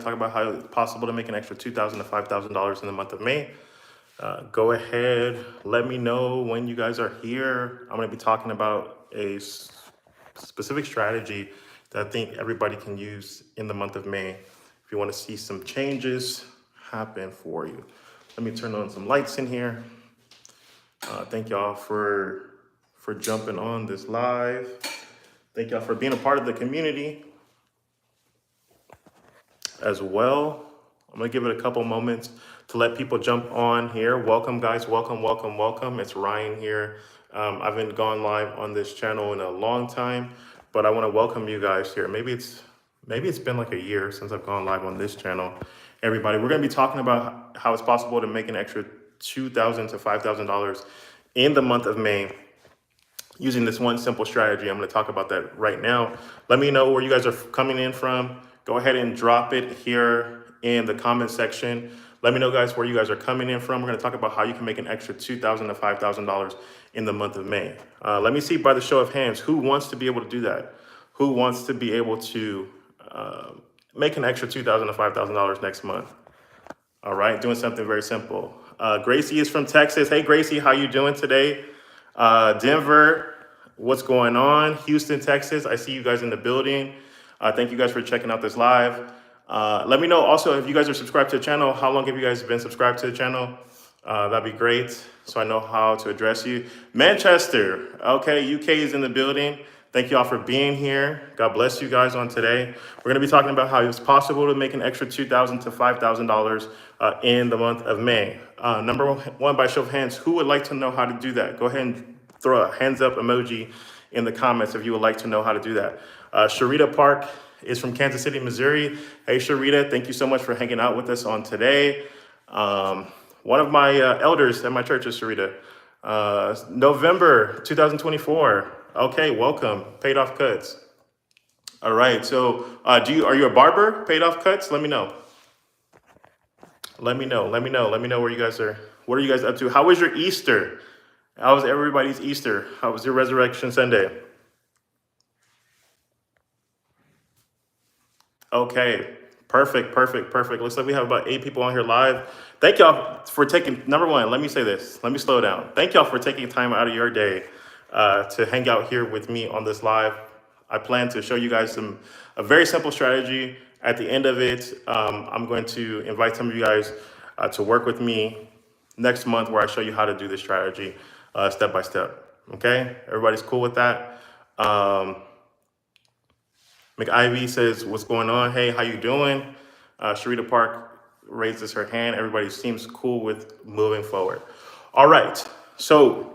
talk about how it's possible to make an extra $2,000 to $5,000 in the month of May. Go ahead, let me know when you guys are here. I'm going to be talking about a specific strategy that I think everybody can use in the month of May if you want to see some changes happen for you. Let me turn on some lights in here. Thank y'all for jumping on this live. Thank y'all for being a part of the community as well. I'm gonna give it a couple moments to let people jump on here. Welcome guys, welcome, welcome, welcome. It's Ryan here. I haven't gone live on this channel in a long time, but I wanna welcome you guys here. Maybe it's been like a year since I've gone live on this channel. Everybody, we're gonna be talking about how it's possible to make an extra $2,000 to $5,000 in the month of May using this one simple strategy. I'm gonna talk about that right now. Let me know where you guys are coming in from. Go ahead and drop it here in the comment section. Let me know guys where you guys are coming in from. We're gonna talk about how you can make an extra $2,000 to $5,000 in the month of May. Let me see by the show of hands, who wants to be able to do that? Who wants to be able to make an extra $2,000 to $5,000 next month? All right, doing something very simple. Gracie is from Texas. Hey Gracie, how you doing today? Denver, what's going on? Houston, Texas, I see you guys in the building. Thank you guys for checking out this live. Let me know also if you guys are subscribed to the channel. How long have you guys been subscribed to the channel? That'd be great, so I know how to address you. Manchester, okay, UK is in the building. Thank you all for being here. God bless you guys on today. We're gonna be talking about how it's possible to make an extra $2,000 to $5,000 in the month of May. Number one, by show of hands, who would like to know how to do that? Go ahead and throw a hands up emoji in the comments if you would like to know how to do that. Sharita Park is from Kansas City, Missouri. Hey, Sharita, thank you so much for hanging out with us on today. One of my elders at my church is Sharita. November 2024. Okay, welcome. Paid Off Cuts. All right, so are you a barber? Paid Off Cuts? Let me know. Let me know where you guys are. What are you guys up to? How was your Easter? How was everybody's Easter? How was your Resurrection Sunday? Okay, perfect. Looks like we have about 8 people on here live. Thank y'all for taking, number one, let me say this. Let me slow down. Thank y'all for taking time out of your day to hang out here with me on this live. I plan to show you guys a very simple strategy. At the end of it, I'm going to invite some of you guys to work with me next month where I show you how to do this strategy step by step. Okay, everybody's cool with that? McIvy says, what's going on? Hey, how you doing? Sharita Park raises her hand. Everybody seems cool with moving forward. All right, so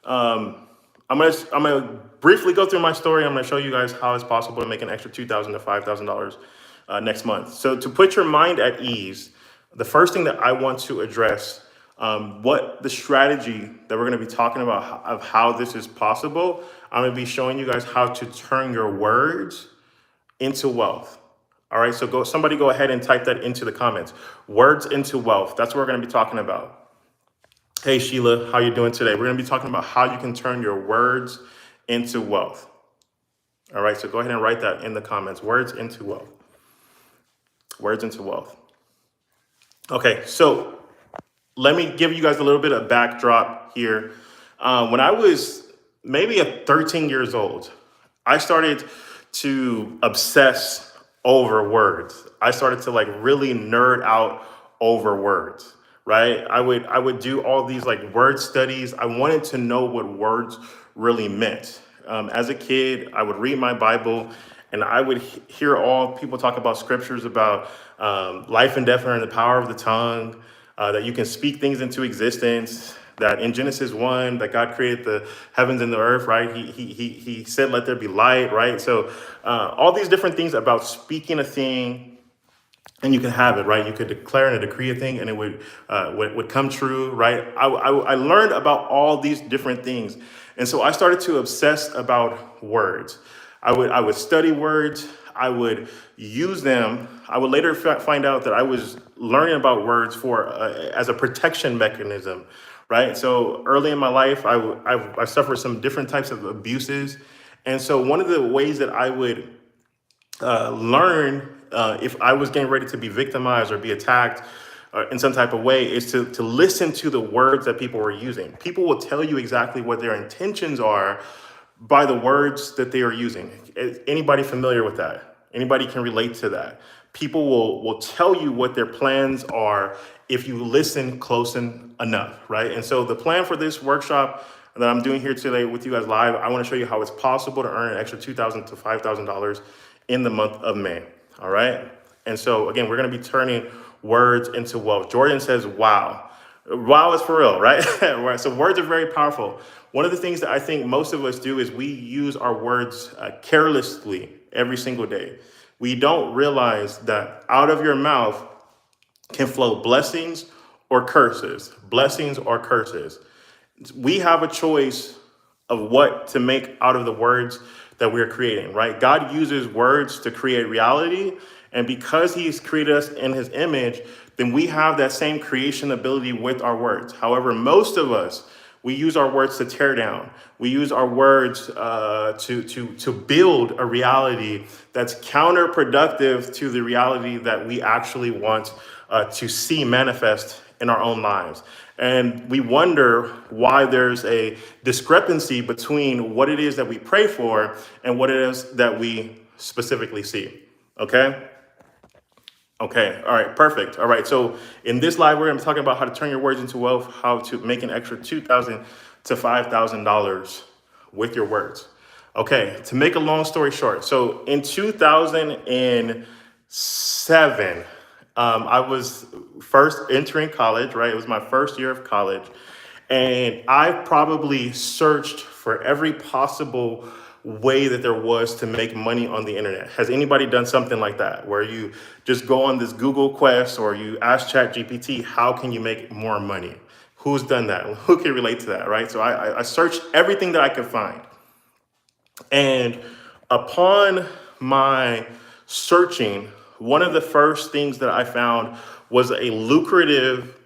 I'm gonna briefly go through my story. I'm gonna show you guys how it's possible to make an extra $2,000 to $5,000 next month. So to put your mind at ease, the first thing that I want to address, what the strategy that we're gonna be talking about of how this is possible, I'm gonna be showing you guys how to turn your words into wealth. All right, so somebody go ahead and type that into the comments. Words into wealth, that's what we're gonna be talking about. Hey Sheila, how you doing today? We're gonna be talking about how you can turn your words into wealth. All right, so go ahead and write that in the comments. Words into wealth. Words into wealth. Okay, so let me give you guys a little bit of backdrop here. When I was maybe 13 years old, I started to obsess over words. I started to like really nerd out over words, right? I would do all these like word studies. I wanted to know what words really meant. As a kid, I would read my Bible and I would hear all people talk about scriptures about life and death are in the power of the tongue, that you can speak things into existence, that in Genesis 1, that God created the heavens and the earth, right? He said, let there be light, right? So all these different things about speaking a thing and you can have it, right? You could declare and decree a thing and it would come true, right? I learned about all these different things. And so I started to obsess about words. I would study words. I would use them. I would later find out that I was learning about words as a protection mechanism, right? So early in my life, I suffered some different types of abuses. And so one of the ways that I would learn if I was getting ready to be victimized or be attacked in some type of way, is to listen to the words that people are using. People will tell you exactly what their intentions are by the words that they are using. Is anybody familiar with that? Anybody can relate to that? People will tell you what their plans are if you listen enough, right? And so the plan for this workshop that I'm doing here today with you guys live, I want to show you how it's possible to earn an extra $2,000 to $5,000 in the month of May. All right. And so again, we're going to be turning words into wealth. Jordan says, wow. Wow is for real, right? Right. So words are very powerful. One of the things that I think most of us do is we use our words carelessly every single day. We don't realize that out of your mouth can flow blessings or curses. Blessings or curses. We have a choice of what to make out of the words that we're creating, right? God uses words to create reality. And because he's created us in his image, then we have that same creation ability with our words. However, most of us, we use our words to tear down. We use our words to build a reality that's counterproductive to the reality that we actually want to see manifest in our own lives. And we wonder why there's a discrepancy between what it is that we pray for and what it is that we specifically see. Okay? Okay, all right, perfect. All right, so in this live, we're going to be talking about how to turn your words into wealth, how to make an extra $2,000 to $5,000 with your words. Okay, to make a long story short, so in 2007, I was first entering college, right? It was my first year of college, and I probably searched for every possible way that there was to make money on the internet. Has anybody done something like that, where you just go on this Google Quest or you ask ChatGPT, how can you make more money? Who's done that? Who can relate to that, right? So I searched everything that I could find. And upon my searching, one of the first things that I found was a lucrative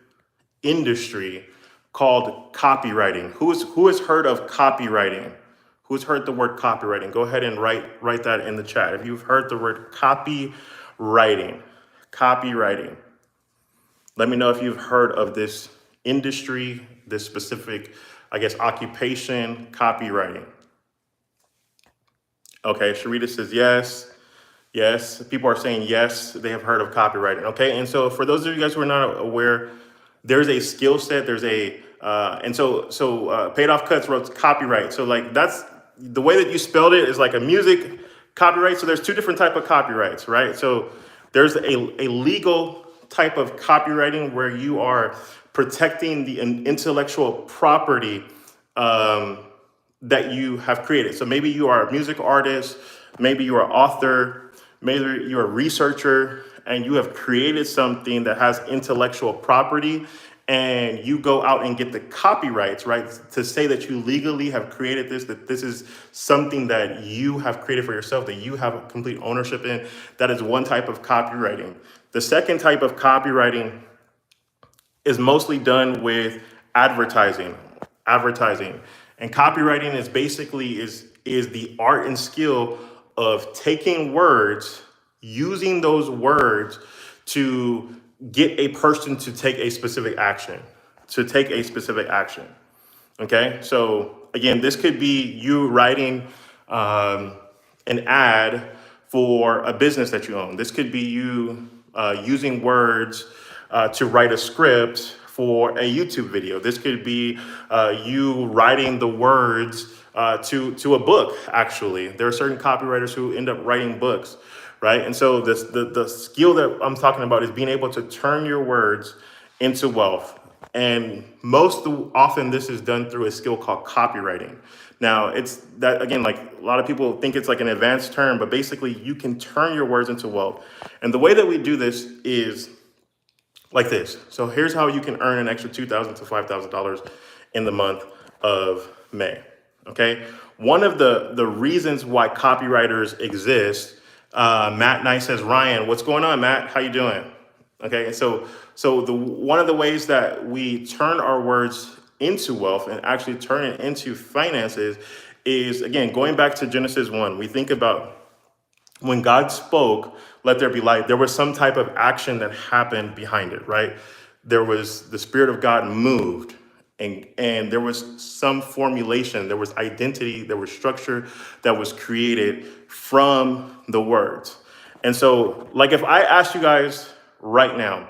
industry called copywriting. Who has heard of copywriting? Who's heard the word copywriting? Go ahead and write that in the chat. If you've heard the word copywriting, let me know if you've heard of this industry, this specific, I guess, occupation, copywriting. Okay, Sharita says yes. Yes, people are saying yes, they have heard of copywriting. Okay, and so for those of you guys who are not aware, there's a skill set. There's a Paid Off Cuts wrote copyright. So like that's the way that you spelled it is like a music copyright. So there's two different type of copyrights, right? So there's a legal type of copywriting where you are protecting the intellectual property that you have created. So maybe you are a music artist, maybe you are an author, maybe you're a researcher, and you have created something that has intellectual property, and you go out and get the copyrights, right? To say that you legally have created this, that this is something that you have created for yourself, that you have complete ownership in. That is one type of copywriting. The second type of copywriting is mostly done with advertising. And copywriting is basically is the art and skill of taking words, using those words to get a person to take a specific action, Okay, so again, this could be you writing an ad for a business that you own. This could be you using words to write a script for a YouTube video. This could be you writing the words to a book, actually. There are certain copywriters who end up writing books, right? And so the skill that I'm talking about is being able to turn your words into wealth. And most often this is done through a skill called copywriting. Now, it's that, again, like a lot of people think it's like an advanced term, but basically you can turn your words into wealth. And the way that we do this is like this. So here's how you can earn an extra $2,000 to $5,000 in the month of May. Okay. One of the reasons why copywriters exist, Matt Knight says, Ryan, what's going on, Matt? How you doing? Okay. So one of the ways that we turn our words into wealth and actually turn it into finances is, again, going back to Genesis 1, we think about when God spoke, let there be light, there was some type of action that happened behind it, right? There was the Spirit of God moved, and there was some formulation, there was identity, there was structure that was created from the words. And so, like, if I asked you guys right now,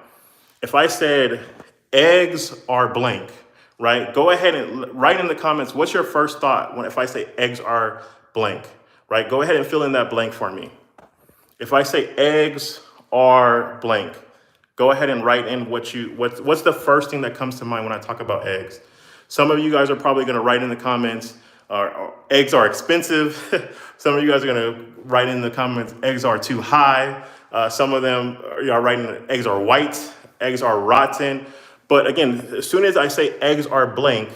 if I said eggs are blank, right? Go ahead and write in the comments, what's your first thought when if I say eggs are blank, right? Go ahead and fill in that blank for me. If I say eggs are blank, go ahead and write in what's the first thing that comes to mind when I talk about eggs. Some of you guys are probably going to write in the comments, eggs are expensive. Some of you guys are going to write in the comments, eggs are too high. Some of them are writing, eggs are white, eggs are rotten. But again, as soon as I say eggs are blank,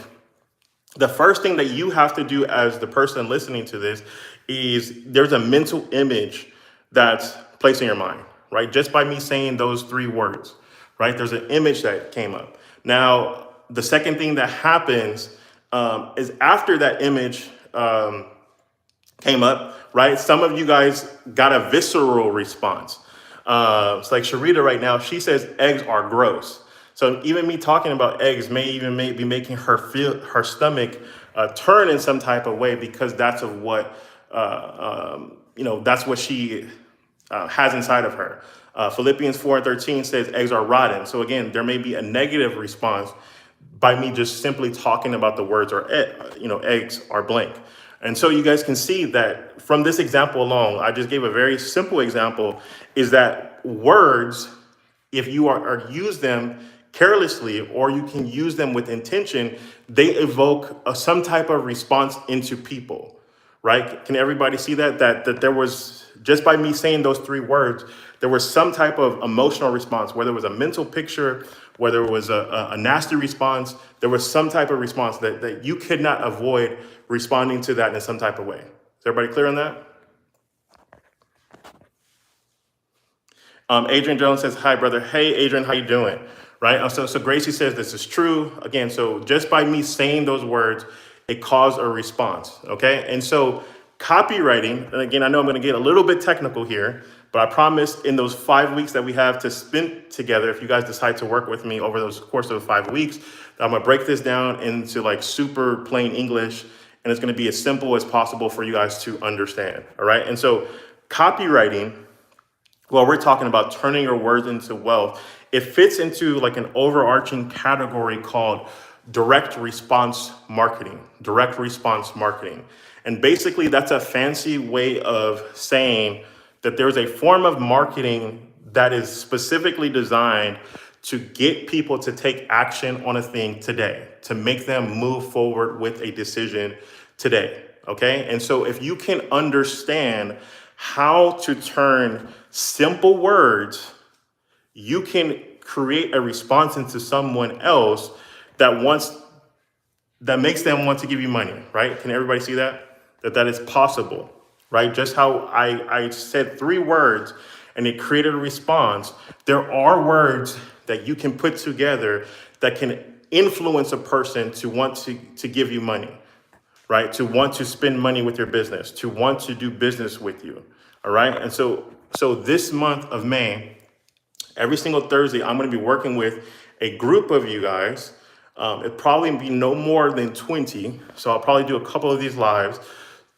the first thing that you have to do as the person listening to this is there's a mental image that's placed in your mind, right? Just by me saying those three words, right? There's an image that came up. Now, the second thing that happens is after that image came up, right? Some of you guys got a visceral response. It's like Sharita right now, she says eggs are gross. So even me talking about eggs may be making her feel her stomach turn in some type of way because that's of what that's what she has inside of her. Philippians 4:13 says eggs are rotten. So again, there may be a negative response by me just simply talking about the words or eggs are blank. And so you guys can see that from this example alone, I just gave a very simple example, is that words, if you are use them carelessly or you can use them with intention, they evoke some type of response into people, right? Can everybody see that there was, just by me saying those three words, there was some type of emotional response, whether it was a mental picture, whether it was a nasty response, there was some type of response that you could not avoid responding to that in some type of way. Is everybody clear on that? Adrian Jones says, hi, brother. Hey, Adrian, how you doing? Right? So Gracie says this is true. Again, so just by me saying those words, it caused a response, okay? And so copywriting, and again, I know I'm going to get a little bit technical here, but I promise in those 5 weeks that we have to spend together, if you guys decide to work with me over those course of 5 weeks, I'm going to break this down into like super plain English, and it's going to be as simple as possible for you guys to understand, all right? And so copywriting, well, we're talking about turning your words into wealth. It fits into like an overarching category called direct response marketing, direct response marketing. And basically that's a fancy way of saying that there's a form of marketing that is specifically designed to get people to take action on a thing today, to make them move forward with a decision today, okay? And so if you can understand how to turn simple words, you can create a response into someone else that makes them want to give you money, right? Can everybody see that? That is possible, right? Just how I said three words and it created a response. There are words that you can put together that can influence a person to want to give you money, right? To want to spend money with your business, to want to do business with you, all right? And so this month of May, every single Thursday, I'm going to be working with a group of you guys. It'll probably be no more than 20. So I'll probably do a couple of these lives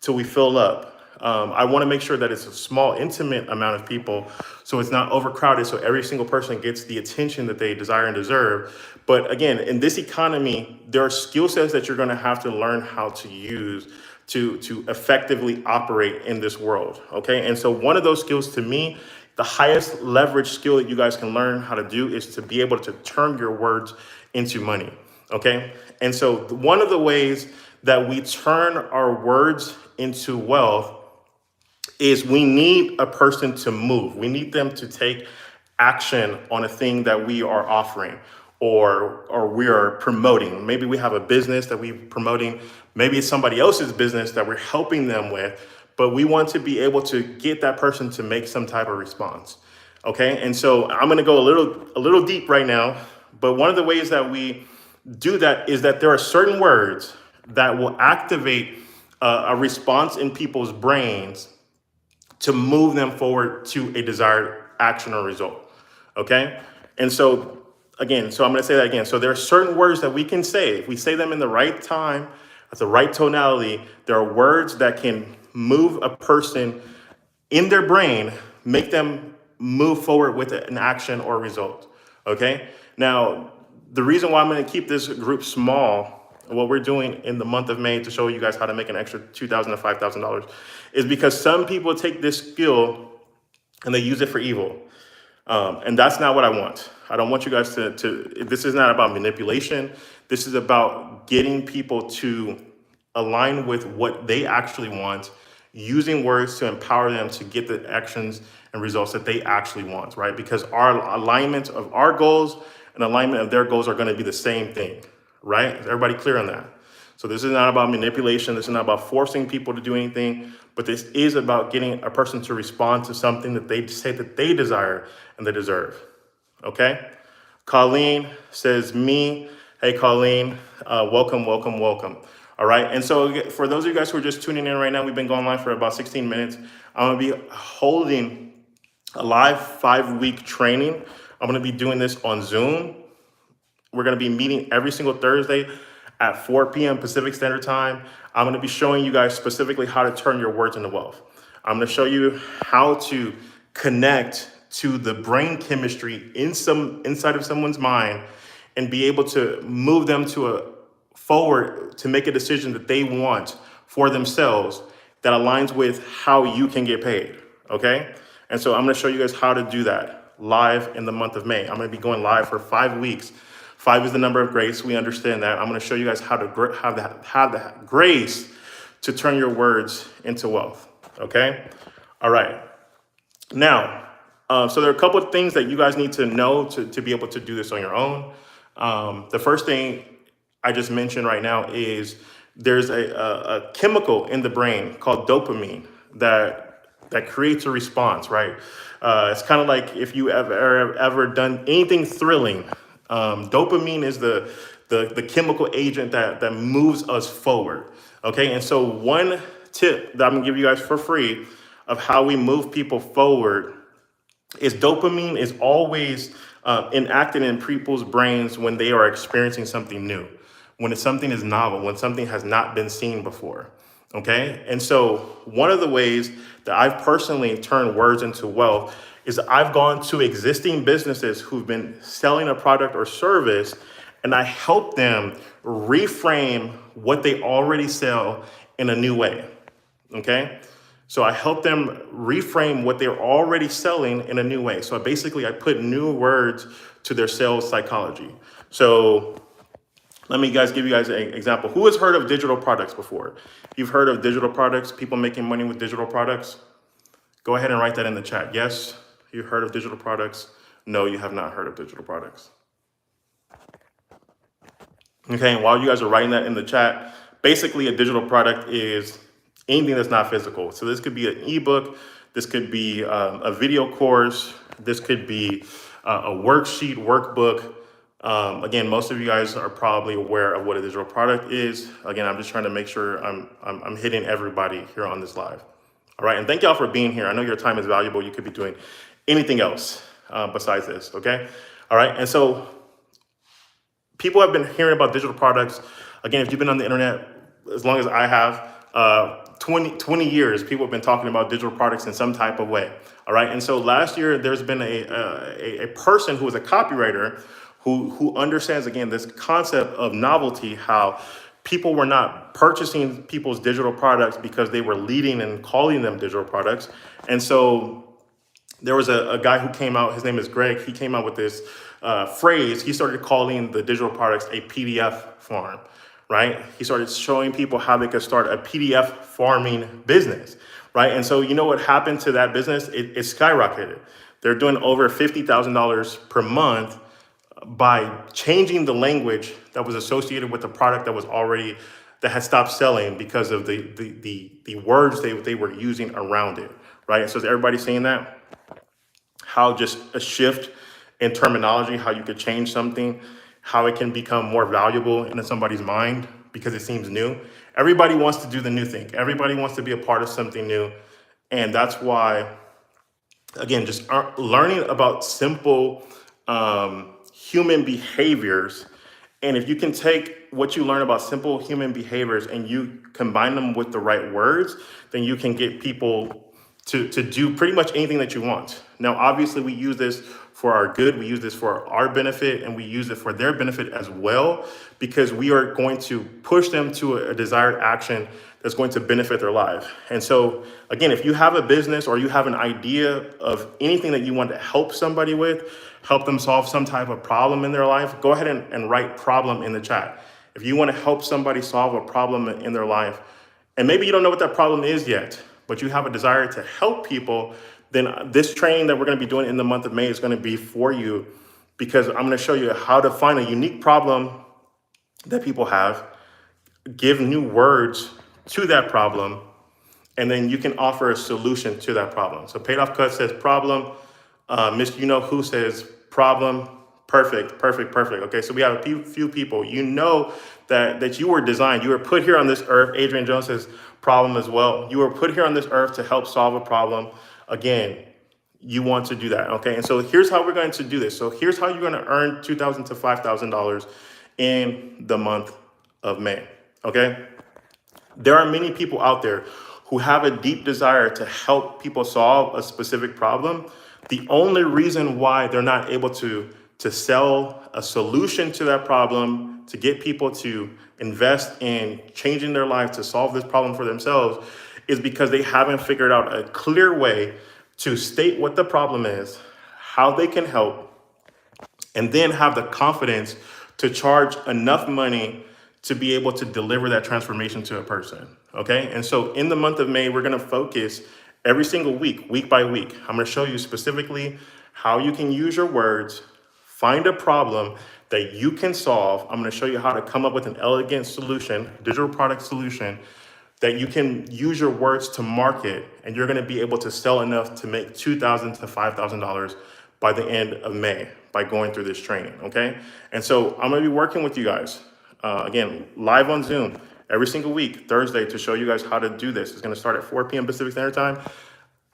till we fill up. I want to make sure that it's a small, intimate amount of people, so it's not overcrowded, so every single person gets the attention that they desire and deserve. But again, in this economy, there are skill sets that you're going to have to learn how to use to effectively operate in this world, okay? And so one of those skills, to me, the highest leverage skill that you guys can learn how to do is to be able to turn your words into money, okay? And so one of the ways that we turn our words into wealth is we need a person to move. We need them to take action on a thing that we are offering or we are promoting. Maybe we have a business that we're promoting. Maybe it's somebody else's business that we're helping them with, but we want to be able to get that person to make some type of response. Okay, and so I'm going to go a little deep right now, but one of the ways that we do that is that there are certain words that will activate a response in people's brains to move them forward to a desired action or result. Okay? And so, again, so I'm going to say that again. So there are certain words that we can say. If we say them in the right time, at the right tonality, there are words that can move a person in their brain, make them move forward with an action or result. Okay? Now, the reason why I'm going to keep this group small, what we're doing in the month of May to show you guys how to make an extra $2,000 to $5,000, is because some people take this skill and they use it for evil. And that's not what I want. I don't want you guys to, this is not about manipulation. This is about getting people to align with what they actually want, using words to empower them to get the actions and results that they actually want, right? Because our alignment of our goals and alignment of their goals are going to be the same thing, right? Is everybody clear on that? So this is not about manipulation. This is not about forcing people to do anything, but this is about getting a person to respond to something that they say that they desire and they deserve. Okay? Colleen says, me. Hey, Colleen, welcome, welcome, welcome. All right. And so for those of you guys who are just tuning in right now, we've been going live for about 16 minutes. I'm going to be holding a live 5-week training. I'm going to be doing this on Zoom. We're going to be meeting every single Thursday at 4 p.m. Pacific Standard Time. I'm going to be showing you guys specifically how to turn your words into wealth. I'm going to show you how to connect to the brain chemistry inside of someone's mind and be able to move them to a forward to make a decision that they want for themselves that aligns with how you can get paid. Okay. And so I'm going to show you guys how to do that live in the month of May. I'm going to be going live for 5 weeks. 5 is the number of grace. We understand that. I'm going to show you guys how to have that grace to turn your words into wealth. Okay. All right. Now, so there are a couple of things that you guys need to know to be able to do this on your own. The first thing I just mentioned right now is there's a chemical in the brain called dopamine that creates a response, right? It's kind of like if you ever done anything thrilling. Dopamine is the chemical agent that moves us forward. Okay, and so one tip that I'm gonna give you guys for free of how we move people forward is dopamine is always enacted in people's brains when they are experiencing something new, when something is novel, when something has not been seen before. Okay, and so one of the ways that I've personally turned words into wealth is I've gone to existing businesses who've been selling a product or service, and I help them reframe what they already sell in a new way. Okay, so I help them reframe what they're already selling in a new way. So basically, I put new words to their sales psychology. So let me give you guys an example. Who has heard of digital products before? You've heard of digital products, people making money with digital products? Go ahead and write that in the chat. Yes, you've heard of digital products. No, you have not heard of digital products. Okay, and while you guys are writing that in the chat, basically a digital product is anything that's not physical. So this could be an ebook, this could be a video course, this could be a worksheet, workbook. Again, most of you guys are probably aware of what a digital product is. Again, I'm just trying to make sure I'm hitting everybody here on this live. All right, and thank y'all for being here. I know your time is valuable. You could be doing anything else besides this, okay? All right, and so people have been hearing about digital products. Again, if you've been on the internet as long as I have, 20 years, people have been talking about digital products in some type of way, all right? And so last year, there's been a person who is a copywriter who understands, again, this concept of novelty, how people were not purchasing people's digital products because they were leading and calling them digital products. And so there was a guy who came out, his name is Greg, he came out with this phrase. He started calling the digital products a PDF farm, right? He started showing people how they could start a PDF farming business, right? And so you know what happened to that business? It skyrocketed. They're doing over $50,000 per month by changing the language that was associated with the product that had stopped selling because of the words they were using around it, right? So is everybody seeing that? How just a shift in terminology, how you could change something, how it can become more valuable in somebody's mind because it seems new. Everybody wants to do the new thing. Everybody wants to be a part of something new. And that's why, again, just learning about simple human behaviors. And if you can take what you learn about simple human behaviors and you combine them with the right words, then you can get people to do pretty much anything that you want. Now, obviously, we use this for our good, we use this for our benefit, and we use it for their benefit as well, because we are going to push them to a desired action that's going to benefit their life. And so, again, if you have a business or you have an idea of anything that you want to help somebody with, help them solve some type of problem in their life, go ahead and write problem in the chat. If you want to help somebody solve a problem in their life, and maybe you don't know what that problem is yet, but you have a desire to help people, then this training that we're going to be doing in the month of May is going to be for you, because I'm going to show you how to find a unique problem that people have, give new words to that problem, and then you can offer a solution to that problem. So Paid Off Cut says problem. Miss You Know Who says problem. Perfect, perfect, perfect. Okay, so we have a few people. You know that you were designed, you were put here on this earth. Adrian Jones says problem as well. You were put here on this earth to help solve a problem. Again, you want to do that, okay? And so here's how we're going to do this. So here's how you're going to earn $2,000 to $5,000 in the month of May, okay? There are many people out there who have a deep desire to help people solve a specific problem. The only reason why they're not able to sell a solution to that problem, to get people to invest in changing their life to solve this problem for themselves, is because they haven't figured out a clear way to state what the problem is, how they can help, and then have the confidence to charge enough money to be able to deliver that transformation to a person, okay? And so in the month of May, we're gonna focus every single week, week by week. I'm gonna show you specifically how you can use your words, find a problem that you can solve. I'm gonna show you how to come up with an elegant solution, digital product solution, that you can use your words to market, and you're gonna be able to sell enough to make $2,000 to $5,000 by the end of May by going through this training, okay? And so I'm gonna be working with you guys, again, live on Zoom every single week, Thursday, to show you guys how to do this. It's gonna start at 4 p.m. Pacific Standard Time.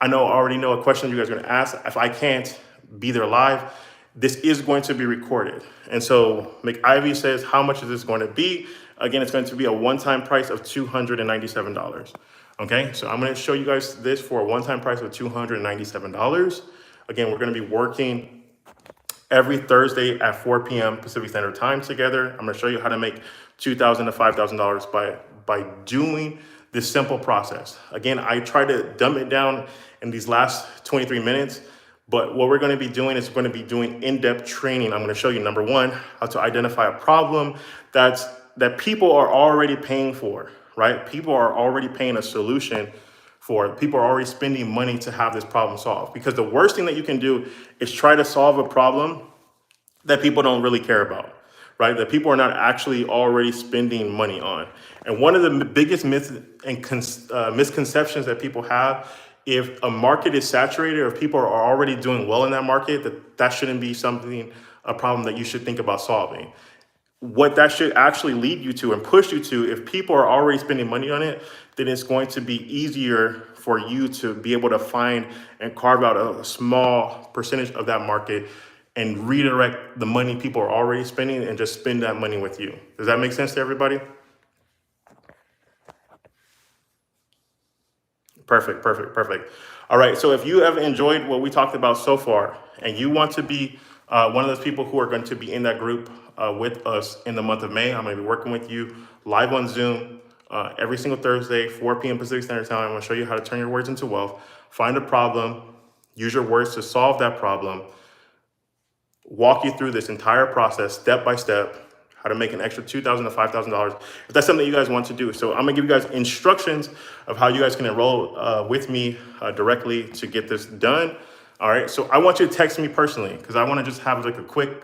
I already know a question you guys are gonna ask. If I can't be there live, this is going to be recorded. And so McIvy says, how much is this going to be? Again, it's going to be a one-time price of $297. Okay, so I'm going to show you guys this for a one-time price of $297. Again, we're going to be working every Thursday at 4 p.m. Pacific Standard Time together. I'm going to show you how to make $2,000 to $5,000 by doing this simple process. Again, I try to dumb it down in these last 23 minutes. But what we're going to be doing is we're going to be doing in-depth training. I'm going to show you, number one, how to identify a problem that people are already paying for, right? People are already paying a solution for. People are already spending money to have this problem solved. Because the worst thing that you can do is try to solve a problem that people don't really care about, right? That people are not actually already spending money on. And one of the biggest myths and misconceptions that people have, if a market is saturated, or if people are already doing well in that market, that shouldn't be a problem that you should think about solving. What that should actually lead you to and push you to, if people are already spending money on it, then it's going to be easier for you to be able to find and carve out a small percentage of that market and redirect the money people are already spending and just spend that money with you. Does that make sense to everybody? Perfect, perfect, perfect. All right, so if you have enjoyed what we talked about so far, and you want to be one of those people who are going to be in that group with us in the month of May, I'm going to be working with you live on Zoom every single Thursday, 4 p.m. Pacific Standard Time. I'm going to show you how to turn your words into wealth, find a problem, use your words to solve that problem, walk you through this entire process step by step, how to make an extra $2,000 to $5,000, if that's something you guys want to do. So I'm gonna give you guys instructions of how you guys can enroll with me directly to get this done. All right, so I want you to text me personally, because I wanna just have like a quick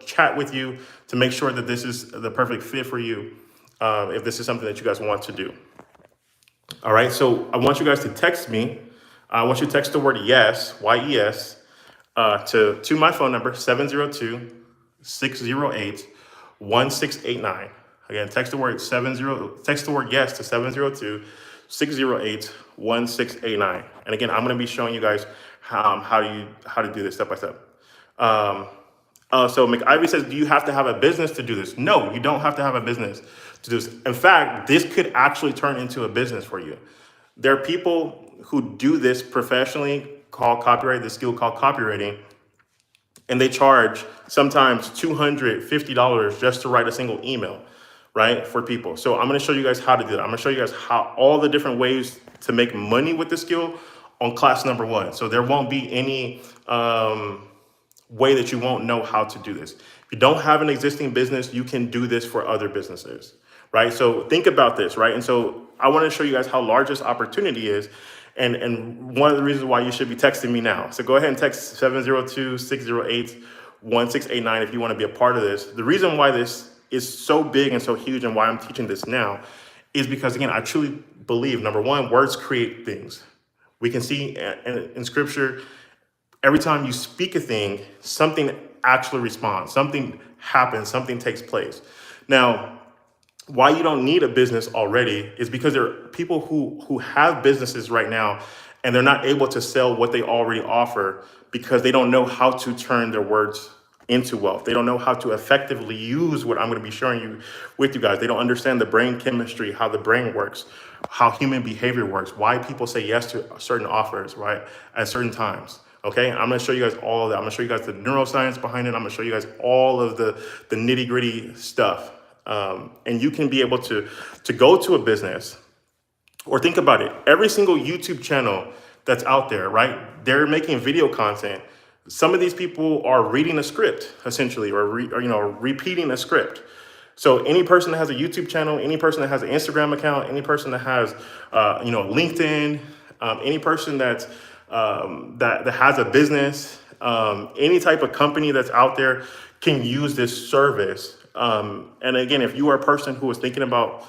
chat with you to make sure that this is the perfect fit for you, if this is something that you guys want to do. All right, so I want you guys to text me. I want you to text the word yes, Y-E-S, to my phone number, 702-608-1689. Again, text the word yes to 608-1689. And again, I'm going to be showing you guys how to do this step by step. So McIvy says, do you have to have a business to do this? No, you don't have to have a business to do this. In fact, this could actually turn into a business for you. There are people who do this professionally, called copyright, the skill called copywriting, and they charge sometimes $250 just to write a single email, right, for people. So I'm going to show you guys how to do that. I'm going to show you guys how all the different ways to make money with the skill on class number 1. So there won't be any way that you won't know how to do this. If you don't have an existing business, you can do this for other businesses, right? So think about this, right? And so I want to show you guys how large this opportunity is. And one of the reasons why you should be texting me now. So go ahead and text 702-608-1689 if you want to be a part of this. The reason why this is so big and so huge and why I'm teaching this now is because, again, I truly believe, number one, words create things. We can see in scripture, every time you speak a thing, something actually responds, something happens, something takes place. Now, why you don't need a business already is because there are people who have businesses right now and they're not able to sell what they already offer because they don't know how to turn their words into wealth. They don't know how to effectively use what I'm going to be showing you with you guys. They don't understand the brain chemistry, how the brain works, how human behavior works, why people say yes to certain offers, right, at certain times. Okay, I'm going to show you guys all of that. I'm going to show you guys the neuroscience behind it. I'm going to show you guys all of the nitty gritty stuff. And you can be able to go to a business, or think about it. Every single YouTube channel that's out there, right? They're making video content. Some of these people are reading a script, essentially, or repeating a script. So any person that has a YouTube channel, any person that has an Instagram account, any person that has, LinkedIn, any person that has a business, any type of company that's out there can use this service. And again, if you are a person who is thinking about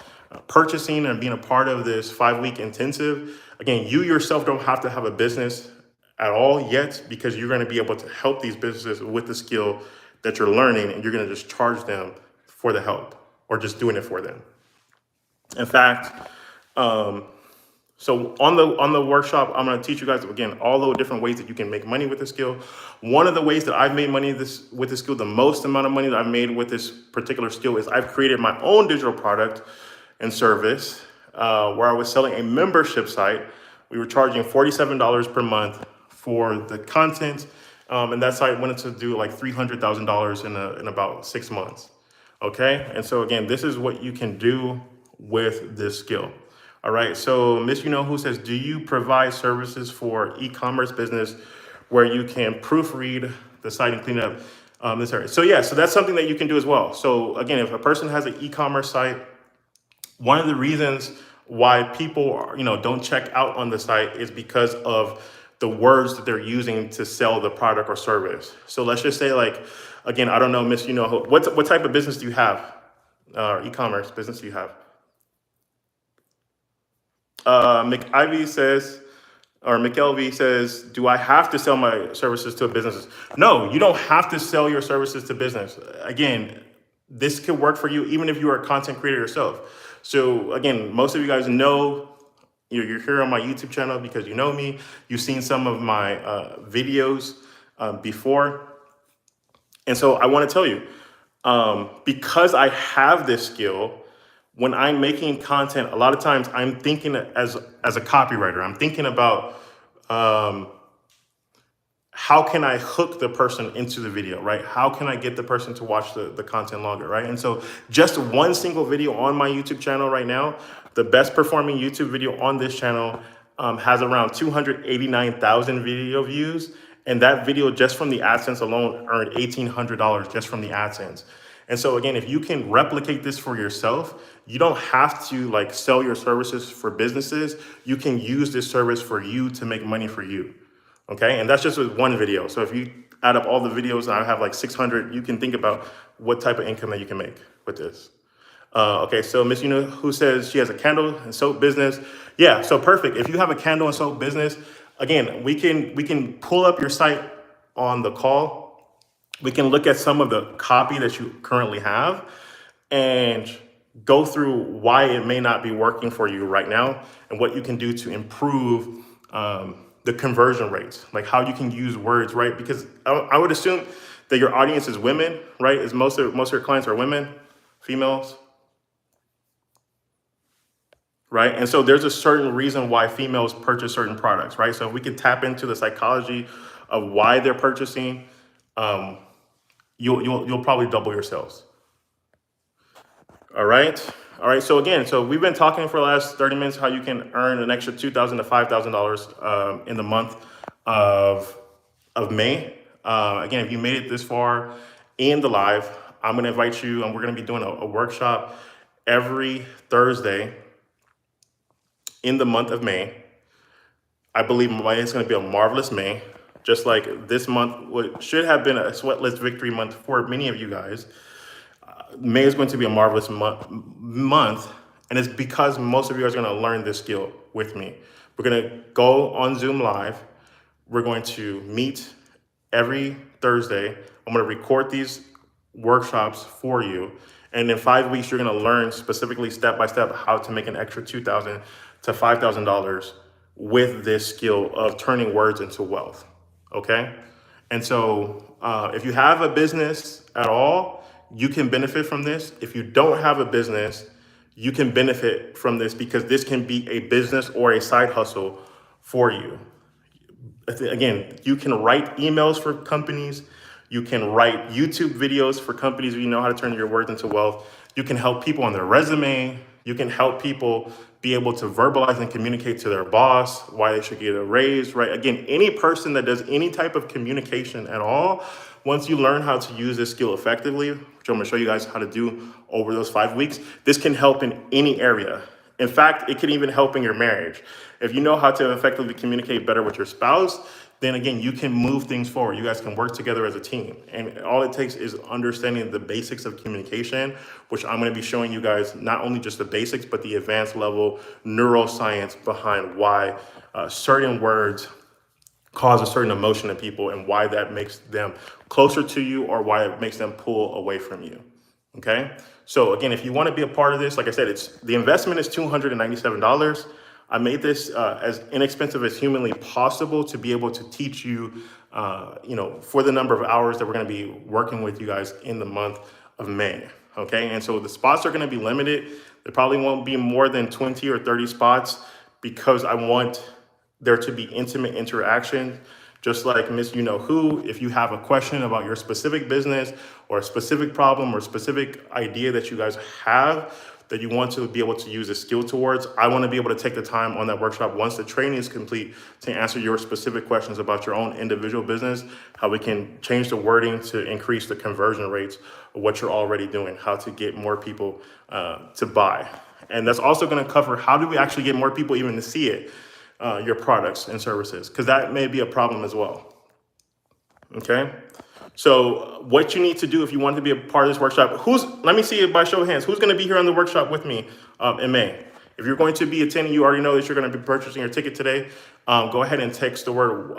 purchasing and being a part of this 5-week intensive, again, you yourself don't have to have a business at all yet, because you're going to be able to help these businesses with the skill that you're learning, and you're going to just charge them for the help or just doing it for them. In fact, so on the workshop, I'm going to teach you guys, again, all the different ways that you can make money with this skill. One of the ways that I've made money with this skill, the most amount of money that I've made with this particular skill, is I've created my own digital product and service where I was selling a membership site. We were charging $47 per month for the content, and that site went to do like $300,000 in about 6 months. Okay, and so again, this is what you can do with this skill. All right, so Miss Who says, do you provide services for e-commerce business where you can proofread the site and clean up this area? So yeah, so that's something that you can do as well. So again, if a person has an e-commerce site, one of the reasons why people are, don't check out on the site is because of the words that they're using to sell the product or service. So let's just say, like, again, I don't know, Miss what type of business do you have? E-commerce business do you have? McIvy says, or McElvey says, do I have to sell my services to businesses? No, you don't have to sell your services to business. Again, this could work for you even if you are a content creator yourself. So again, most of you guys know, you're here on my YouTube channel because you know me. You've seen some of my videos before. And so I want to tell you, because I have this skill, when I'm making content, a lot of times I'm thinking as a copywriter. I'm thinking about how can I hook the person into the video, right? How can I get the person to watch the content longer, right? And so just one single video on my YouTube channel right now, the best performing YouTube video on this channel has around 289,000 video views. And that video just from the AdSense alone earned $1,800 just from the AdSense. And so again, if you can replicate this for yourself, you don't have to like sell your services for businesses. You can use this service for you to make money for you. Okay, and that's just with one video. So if you add up all the videos, I have like 600, you can think about what type of income that you can make with this. Okay, so Miss Who says she has a candle and soap business. Yeah, so perfect. If you have a candle and soap business, again, we can pull up your site on the call. We can look at some of the copy that you currently have, and go through why it may not be working for you right now and what you can do to improve the conversion rates, like how you can use words, right? Because I would assume that your audience is women, right? Is most of your clients are women, females, right? And so there's a certain reason why females purchase certain products, right? So if we could tap into the psychology of why they're purchasing, um, you'll probably double your sales. All right. All right. So again, so we've been talking for the last 30 minutes how you can earn an extra $2,000 to $5,000 in the month of May. Again, if you made it this far in the live, I'm going to invite you, and we're going to be doing a workshop every Thursday in the month of May. I believe it's going to be a marvelous May, just like this month should have been a sweatless victory month for many of you guys. May is going to be a marvelous month, and it's because most of you guys are going to learn this skill with me. We're going to go on Zoom Live. We're going to meet every Thursday. I'm going to record these workshops for you, and in 5 weeks, you're going to learn specifically step by step how to make an extra $2,000 to $5,000 with this skill of turning words into wealth. Okay, and so if you have a business at all, you can benefit from this. If you don't have a business, you can benefit from this because this can be a business or a side hustle for you. Again, you can write emails for companies. You can write YouTube videos for companies if you know how to turn your words into wealth. You can help people on their resume. You can help people be able to verbalize and communicate to their boss why they should get a raise, right? Again, any person that does any type of communication at all, once you learn how to use this skill effectively, which I'm gonna show you guys how to do over those 5 weeks, this can help in any area. In fact, it can even help in your marriage. If you know how to effectively communicate better with your spouse, then again, you can move things forward. You guys can work together as a team. And all it takes is understanding the basics of communication, which I'm going to be showing you guys not only just the basics, but the advanced level neuroscience behind why certain words cause a certain emotion in people and why that makes them closer to you or why it makes them pull away from you. Okay. So again, if you want to be a part of this, like I said, the investment is $297. I made this as inexpensive as humanly possible to be able to teach you, for the number of hours that we're going to be working with you guys in the month of May. Okay. And so the spots are going to be limited. There probably won't be more than 20 or 30 spots because I want there to be intimate interaction. Just like Miss You Know Who, if you have a question about your specific business or a specific problem or specific idea that you guys have that you want to be able to use a skill towards, I want to be able to take the time on that workshop once the training is complete to answer your specific questions about your own individual business, how we can change the wording to increase the conversion rates of what you're already doing, how to get more people to buy. And that's also going to cover how do we actually get more people even to see it. Your products and services, because that may be a problem as well. Okay, so what you need to do if you want to be a part of this workshop, let me see it by show of hands, who's going to be here on the workshop with me in May? If you're going to be attending, you already know that you're going to be purchasing your ticket today. Go ahead and text the word,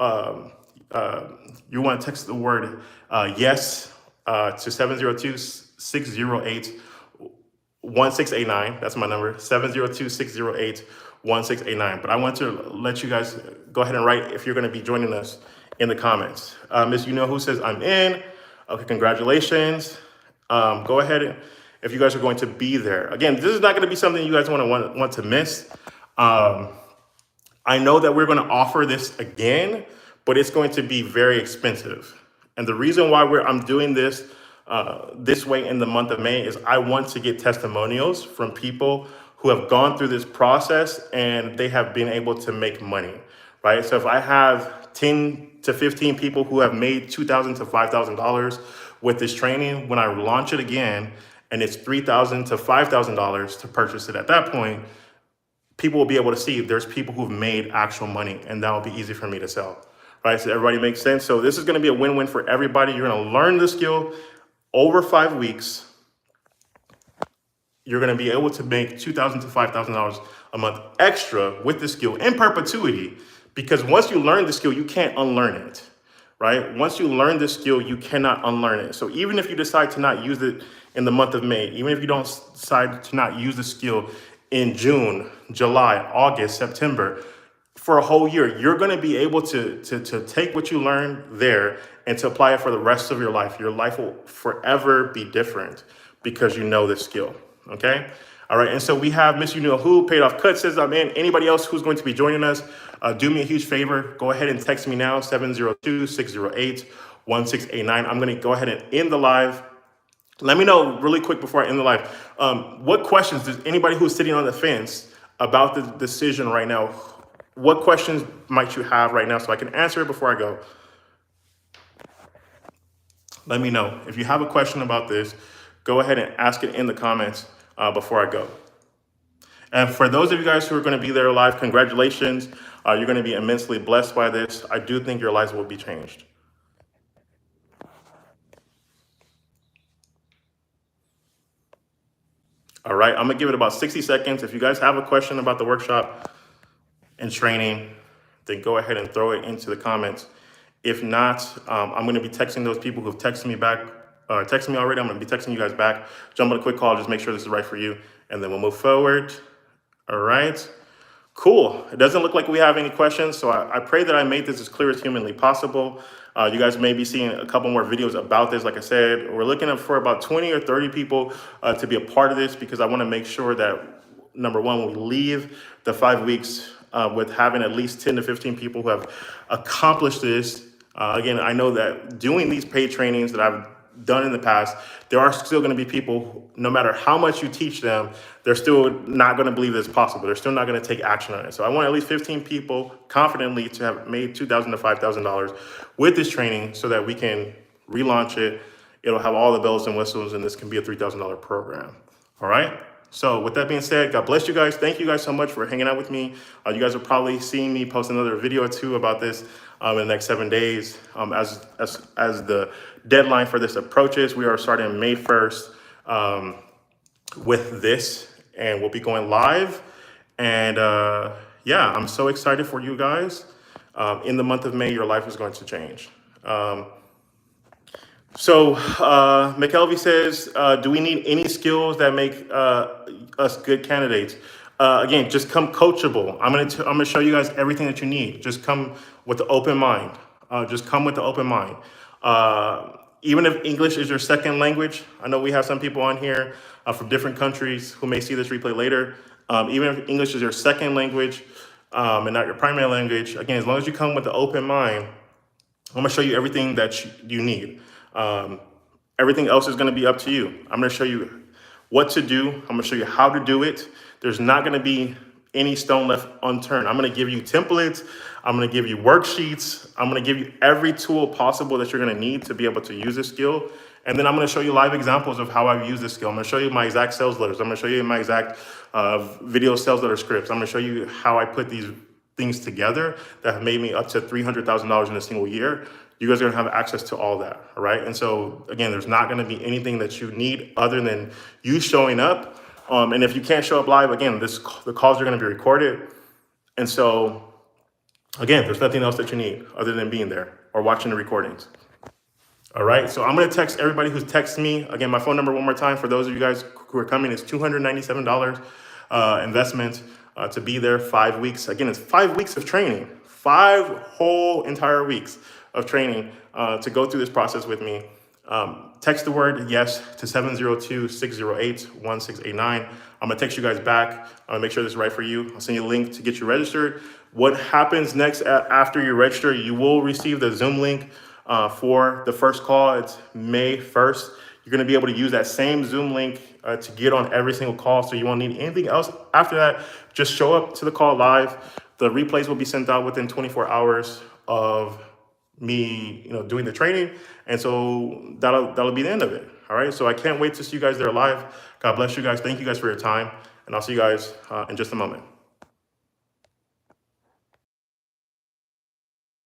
you want to text the word yes to 702-608-1689. That's my number, 702-608-1689. But I want to let you guys go ahead and write if you're going to be joining us in the comments. Miss You Know Who says I'm in. Okay, congratulations. Go ahead if you guys are going to be there. Again, this is not going to be something you guys want to miss. I know that we're going to offer this again, but it's going to be very expensive. And the reason why I'm doing this this way in the month of May is I want to get testimonials from people who have gone through this process and they have been able to make money, right? So if I have 10 to 15 people who have made $2,000 to $5,000 with this training, when I launch it again and it's $3,000 to $5,000 to purchase it at that point, people will be able to see there's people who've made actual money, and that will be easy for me to sell, right? So everybody makes sense. So this is going to be a win-win for everybody. You're going to learn the skill over 5 weeks. You're going to be able to make $2,000 to $5,000 a month extra with the skill in perpetuity, because once you learn the skill, you can't unlearn it, right? Once you learn this skill, you cannot unlearn it. So even if you decide to not use it in the month of May, even if you don't decide to not use the skill in June, July, August, September, for a whole year, you're going to be able to take what you learned there and to apply it for the rest of your life. Your life will forever be different because you know this skill. Okay. All right. And so we have Miss You Know Who, Paid Off Cut says, man, anybody else who's going to be joining us, do me a huge favor. Go ahead and text me now, 702-608-1689. I'm going to go ahead and end the live. Let me know really quick before I end the live. What questions does anybody who's sitting on the fence about the decision right now, what questions might you have right now so I can answer it before I go? Let me know. If you have a question about this, go ahead and ask it in the comments before I go. And for those of you guys who are going to be there live, congratulations. You're going to be immensely blessed by this. I do think your lives will be changed. All right, I'm going to give it about 60 seconds. If you guys have a question about the workshop and training, then go ahead and throw it into the comments. If not, I'm going to be texting those people who've texted me back, texted me already. I'm going to be texting you guys back. Jump on a quick call, just make sure this is right for you, and then we'll move forward. All right, cool. It doesn't look like we have any questions, so I pray that I made this as clear as humanly possible. You guys may be seeing a couple more videos about this. Like I said, we're looking for about 20 or 30 people to be a part of this, because I want to make sure that, number one, we leave the 5 weeks with having at least 10 to 15 people who have accomplished this. Again, I know that doing these paid trainings that I've done in the past, there are still going to be people, no matter how much you teach them, they're still not going to believe it's possible. They're still not going to take action on it. So I want at least 15 people confidently to have made $2,000 to $5,000 with this training so that we can relaunch it. It'll have all the bells and whistles, and this can be a $3,000 program. All right. So with that being said, God bless you guys. Thank you guys so much for hanging out with me. You guys are probably seeing me post another video or two about this in the next 7 days. As the deadline for this approaches, we are starting May 1st with this, and we'll be going live. And yeah, I'm so excited for you guys. In the month of May, your life is going to change. So McKelvey says, do we need any skills that make us good candidates? Again, just come coachable. I'm gonna show you guys everything that you need. Just come with the open mind. Just come with the open mind. Even if English is your second language, I know we have some people on here from different countries who may see this replay later. Even if English is your second language and not your primary language, again, as long as you come with the open mind, I'm gonna show you everything that you need. Everything else is going to be up to you. I'm going to show you what to do. I'm going to show you how to do it. There's not going to be any stone left unturned. I'm going to give you templates. I'm going to give you worksheets. I'm going to give you every tool possible that you're going to need to be able to use this skill. And then I'm going to show you live examples of how I've used this skill. I'm going to show you my exact sales letters. I'm going to show you my exact video sales letter scripts. I'm going to show you how I put these things together that have made me up to $300,000 in a single year. You guys are gonna have access to all that, all right? And so again, there's not gonna be anything that you need other than you showing up. And if you can't show up live, again, the calls are gonna be recorded. And so again, there's nothing else that you need other than being there or watching the recordings. All right, so I'm gonna text everybody who's texted me. Again, my phone number one more time for those of you guys who are coming is $297 investment to be there 5 weeks. Again, it's 5 weeks of training, 5 whole entire weeks of training to go through this process with me. Text the word yes to 702-608-1689. I'm gonna text you guys back. I'm gonna make sure this is right for you. I'll send you a link to get you registered. What happens next after you register, you will receive the Zoom link for the first call. It's May 1st. You're gonna be able to use that same Zoom link to get on every single call, so you won't need anything else after that. Just show up to the call live. The replays will be sent out within 24 hours of me, doing the training. And so that'll be the end of it. All right. So I can't wait to see you guys there live. God bless you guys. Thank you guys for your time. And I'll see you guys in just a moment.